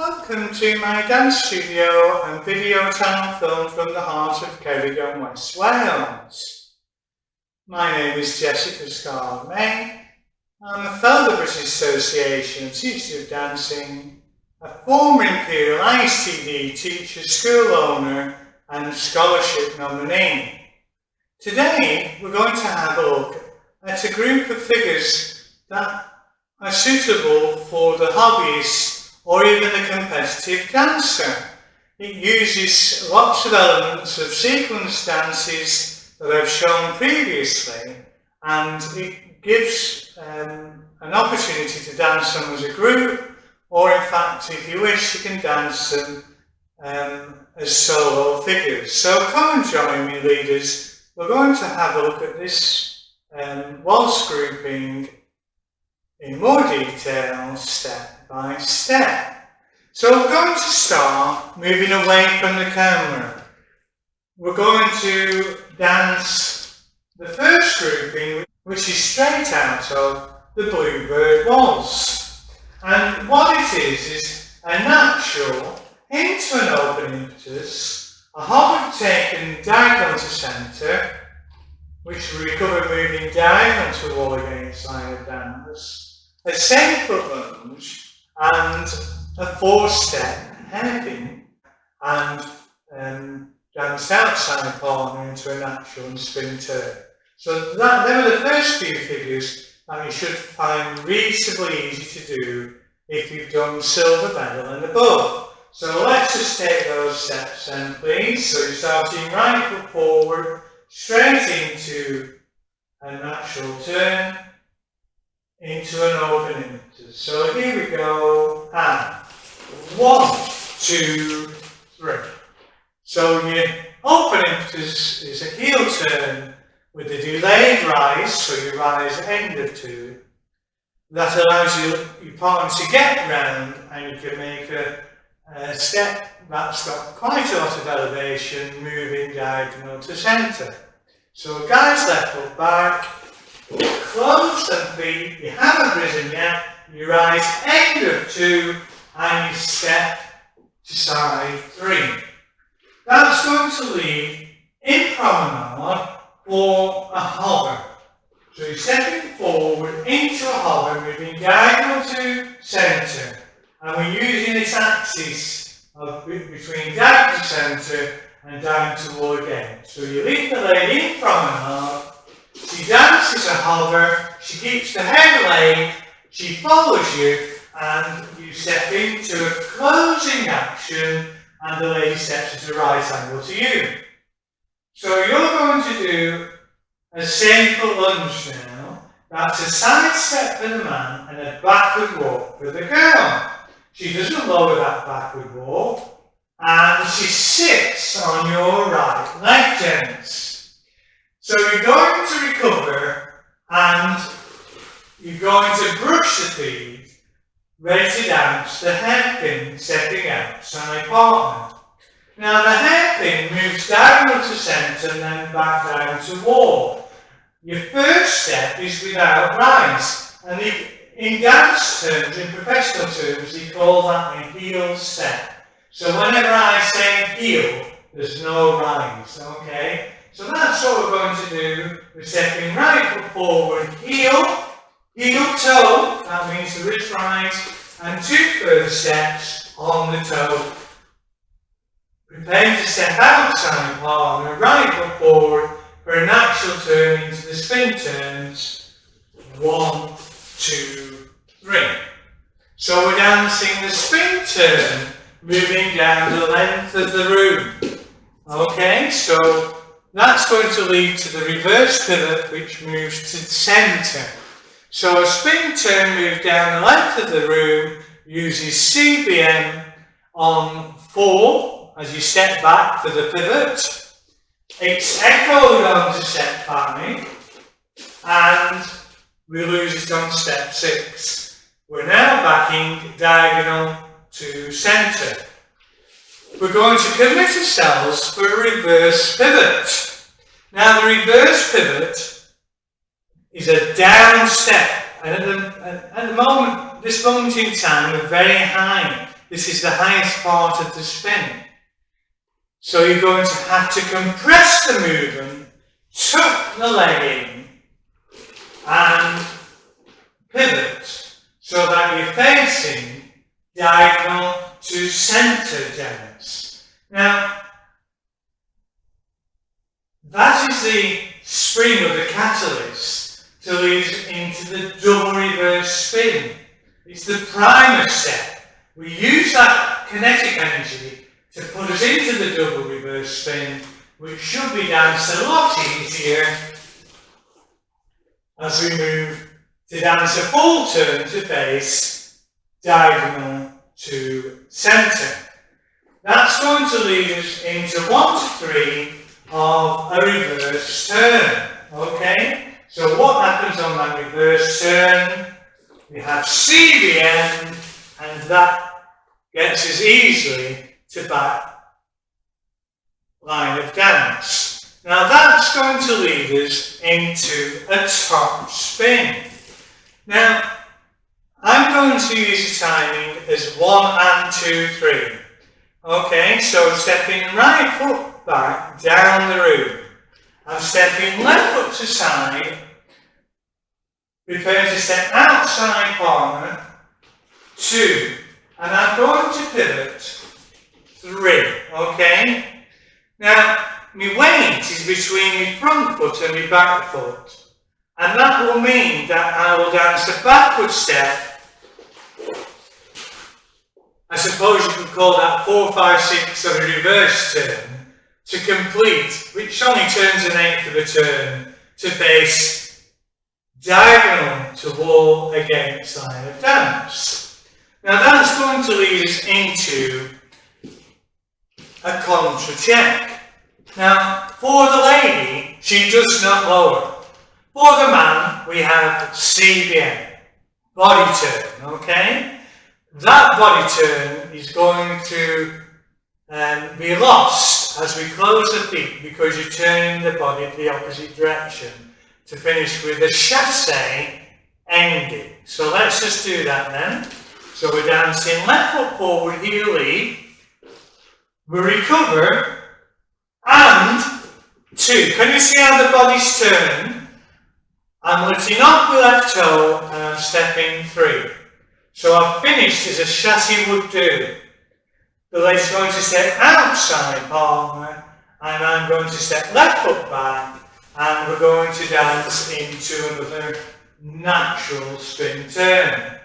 Welcome to my dance studio and video channel filmed from the heart of Ceredigion, West Wales. My name is Jessica Scar-May. I'm a fellow of the British Association of Teachers of Dancing, a former Imperial I.S.T.D teacher, school owner and scholarship nominee. Today we're going to have a look at a group of figures that are suitable for the hobbyist or even the competitive dancer. It uses lots of elements of sequence dances that I've shown previously, and it gives an opportunity to dance them as a group, or in fact, if you wish, you can dance them as solo figures. So come and join me, leaders. We're going to have a look at this waltz grouping in more detail, step by step. So we're going to start moving away from the camera. We're going to dance the first grouping, which is straight out of the Bluebird Waltz. And what it is a natural into an open impetus, a hover taken diagonal to centre, which we recover moving diagonal to wall against side of dance, a 7-foot lunge, and a 4-step hairpin, and dance outside partner into a natural and spin turn. So they were the first few figures that you should find reasonably easy to do if you've done silver medal and above. So let's just take those steps then, please. So you're starting right foot forward, straight into a natural turn, into an open impetus. So here we go, and 1, 2, 3. So your open impetus is a heel turn with a delayed rise, so you rise end of 2. That allows your partner to get round, and you can make a step that's got quite a lot of elevation, moving diagonal to centre. So guys, left foot back, close and feet, you haven't risen yet, you rise end of 2 and you step to side 3. That's going to lead in promenade for a hover. So you're stepping forward into a hover, moving diagonal to centre, and we're using this axis of between diagonal to centre and down to wall again. So you lead the lady in promenade. She dances a hover, she keeps the head laid, she follows you, and you step into a closing action, and the lady steps at a right angle to you. So you're going to do a 7-foot lunge now. That's a side step for the man and a backward walk for the girl. She doesn't lower that backward walk, and she sits on your right leg, gents. So you're going to recover, and you're going to brush the feet, ready to dance the hairpin stepping outside partner. Now the hairpin moves diagonal to centre and then back down to wall. Your first step is without rise, and in dance terms, in professional terms, you call that a heel step. So whenever I say heel, there's no rise, okay? So that's what we're going to do. We're stepping right foot forward, heel toe, that means the wrist rise, and 2 further steps on the toe. Prepare to step outside partner, right foot forward for a natural turn into the spin turns. 1, 2, 3. So we're dancing the spin turn, moving down the length of the room. Okay, so that's going to lead to the reverse pivot, which moves to the centre. So a spin turn move down the length of the room uses CBM on 4 as you step back for the pivot. It's echoed on to step 5, and we lose it on step 6. We're now backing diagonal to centre. We're going to commit ourselves for a reverse pivot. Now the reverse pivot is a down step, and at the moment, this moment in time, we're very high. This is the highest part of the spin. So you're going to have to compress the movement, tuck the leg in, and pivot so that you're facing diagonal to centre dance. Now, that is the spring or the catalyst to lead us into the double reverse spin. It's the primer step. We use that kinetic energy to put us into the double reverse spin, which should be danced a lot easier as we move to dance a full turn to face diagonal to centre. That's going to lead us into 1 to 3 of a reverse turn. Okay? So what happens on that reverse turn? We have CBN, and that gets us easily to back line of dance. Now that's going to lead us into a top spin. Now, I'm going to use the timing as 1 and 2, 3. Okay, so stepping right foot back down the room. I'm stepping left foot to side. Prepare to step outside corner. 2. And I'm going to pivot 3. Okay? Now, my weight is between my front foot and my back foot. And that will mean that I will dance a backward step. I suppose you could call that 4, 5, 6 of a reverse turn to complete, which only turns an eighth of a turn to face diagonal to wall against line of dance. Now that's going to lead us into a contra check. Now, for the lady, she does not lower. For the man, we have CBN, body turn, okay? That body turn is going to be lost as we close the feet because you're turning the body the opposite direction to finish with a chassé ending. So let's just do that then. So we're dancing left foot forward, heel lead. We recover, and 2. Can you see how the body's turned? I'm lifting off the left toe and I'm stepping 3. So I've finished as a chassé would do. The leg's going to step outside partner, and I'm going to step left foot back, and we're going to dance into another natural spin turn.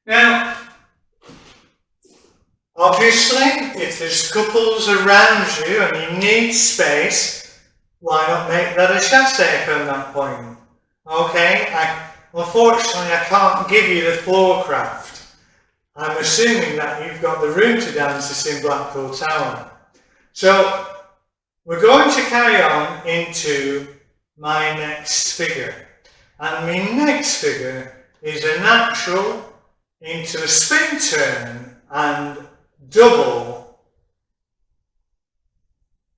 Now, obviously, if there's couples around you and you need space, why not make that a chassé from that point? Okay, unfortunately I can't give you the floor craft. I'm assuming that you've got the room to dance this in Blackpool Tower. So, we're going to carry on into my next figure. And my next figure is a natural into a spin turn and double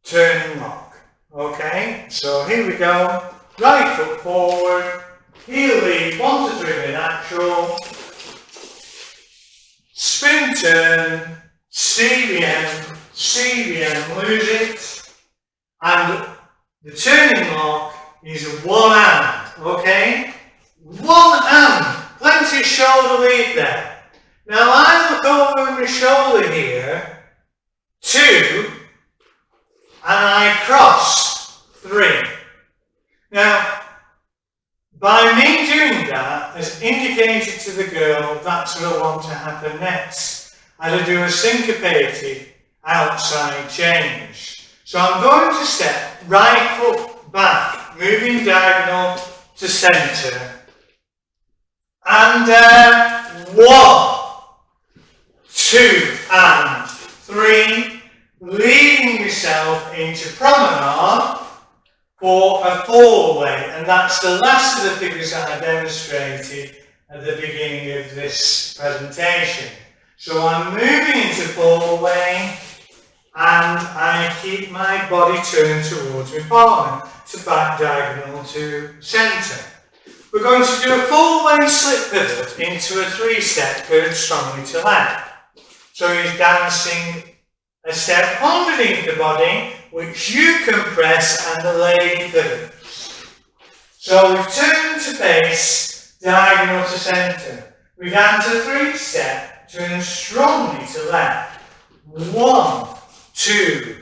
turning lock. Okay, so here we go. Right foot forward, heel lead, 1 to 3 in natural, spin turn, CBN, lose it, and the turning lock is a 1 and, okay? 1 and, plenty of shoulder lead there. Now I look over my shoulder here, 2, and I cross 3. Now, by me doing that, has indicated to the girl that's what I want to happen next. I'll do a syncopated outside change. So I'm going to step right foot back, moving diagonal to centre. And 1, 2, and 3, leading yourself into promenade for a four-way, and that's the last of the figures that I demonstrated at the beginning of this presentation. So I'm moving into four-way, and I keep my body turned towards my partner to back diagonal to centre. We're going to do a four-way slip pivot into a 3-step curved strongly to left. So he's dancing a step underneath the body, which you can press and the lady pulls. So we've turned to face diagonal to centre. We dance a 3-step, turn strongly to left. 1, 2,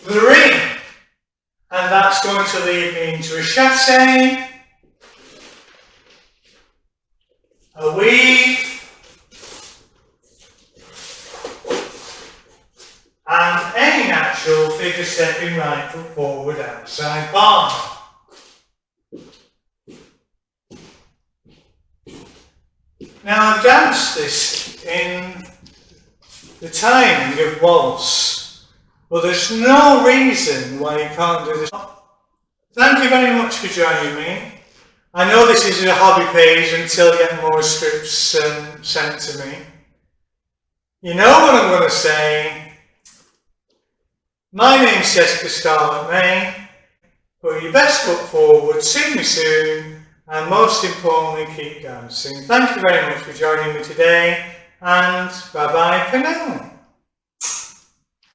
3. And that's going to lead me into a chassé, a weave, and any natural figure stepping right foot forward outside palm. Now I've danced this in the timing of waltz, but there's no reason why you can't do this. Thank you very much for joining me. I know this is a hobby page until I get more scripts sent to me. You know what I'm going to say. My name's Jessica Scarlett May. Put your best foot forward, see me soon, and most importantly, keep dancing. Thank you very much for joining me today, and bye bye for now.